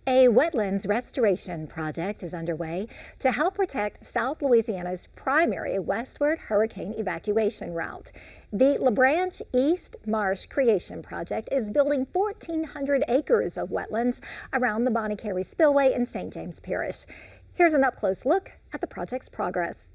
A wetlands restoration project is underway to help protect South Louisiana's primary westward hurricane evacuation route. The LaBranche East Marsh Creation Project is building 1,400 acres of wetlands around the Bonnet Carre Spillway in St. James Parish. Here's an up-close look at the project's progress.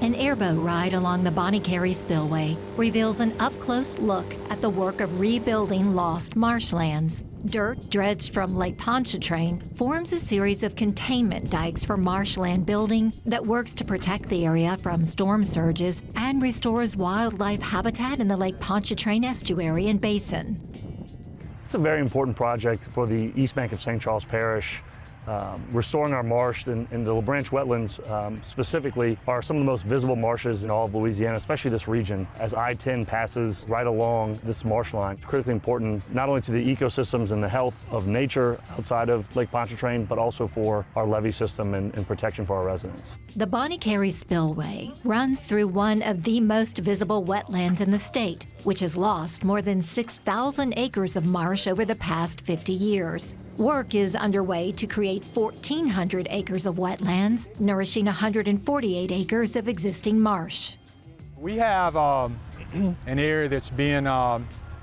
An airboat ride along the Bonnet Carre Spillway reveals an up-close look at the work of rebuilding lost marshlands. Dirt dredged from Lake Pontchartrain forms a series of containment dikes for marshland building that works to protect the area from storm surges and restores wildlife habitat in the Lake Pontchartrain estuary and basin. It's a very important project for the east bank of St. Charles Parish. Restoring our marsh in the LaBranche wetlands specifically are some of the most visible marshes in all of Louisiana, especially this region, as I-10 passes right along this marsh line. It's critically important not only to the ecosystems and the health of nature outside of Lake Pontchartrain, but also for our levee system and protection for our residents. The Bonnet Carre Spillway runs through one of the most visible wetlands in the state, which has lost more than 6,000 acres of marsh over the past 50 years. Work is underway to create 1,400 acres of wetlands, nourishing 148 acres of existing marsh. We have an area that's being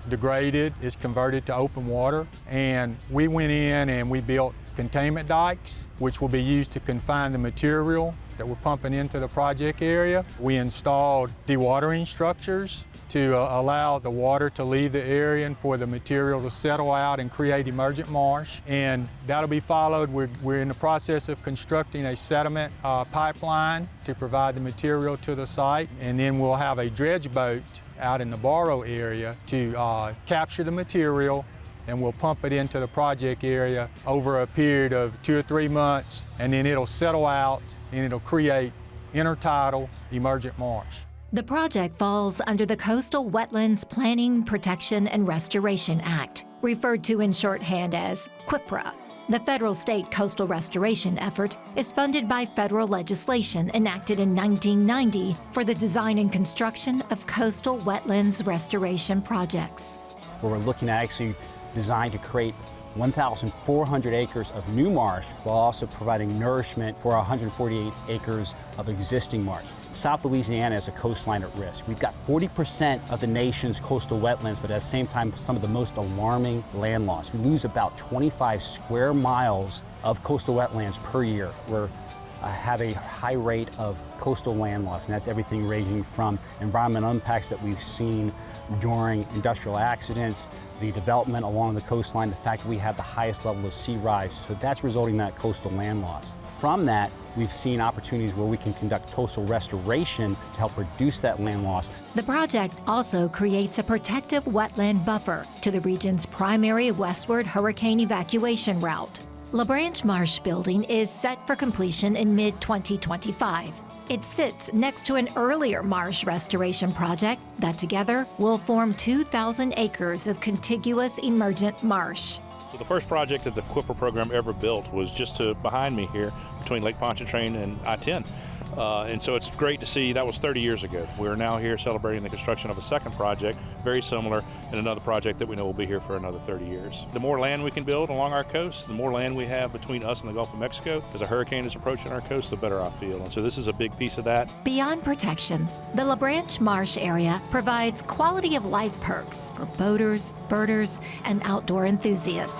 degraded, is converted to open water, and we went in and we built containment dikes, which will be used to confine the material that we're pumping into the project area. We installed dewatering structures to allow the water to leave the area and for the material to settle out and create emergent marsh. And that'll be followed. We're in the process of constructing a sediment pipeline to provide the material to the site. And then we'll have a dredge boat out in the Barrow area to capture the material, and we'll pump it into the project area over a period of 2 or 3 months, and then it'll settle out and it'll create intertidal emergent marsh. The project falls under the Coastal Wetlands Planning, Protection, and Restoration Act, referred to in shorthand as CWIPRA. The federal-state coastal restoration effort is funded by federal legislation enacted in 1990 for the design and construction of coastal wetlands restoration projects. Where we're looking at actually design to create 1,400 acres of new marsh while also providing nourishment for 148 acres of existing marsh. South Louisiana is a coastline at risk. We've got 40% of the nation's coastal wetlands, but at the same time, some of the most alarming land loss. We lose about 25 square miles of coastal wetlands per year. We're have a high rate of coastal land loss, and that's everything ranging from environmental impacts that we've seen during industrial accidents, the development along the coastline, the fact that we have the highest level of sea rise, so that's resulting in that coastal land loss. From that, we've seen opportunities where we can conduct coastal restoration to help reduce that land loss. The project also creates a protective wetland buffer to the region's primary westward hurricane evacuation route. LaBranche Marsh building is set for completion in mid-2025. It sits next to an earlier marsh restoration project that together will form 2,000 acres of contiguous emergent marsh. So the first project that the CWIPRA program ever built was just behind me here between Lake Pontchartrain and I-10. And so it's great to see that was 30 years ago. We're now here celebrating the construction of a second project, very similar, and another project that we know will be here for another 30 years. The more land we can build along our coast, the more land we have between us and the Gulf of Mexico. As a hurricane is approaching our coast, the better I feel. And so this is a big piece of that. Beyond protection, the LaBranche Marsh area provides quality of life perks for boaters, birders, and outdoor enthusiasts.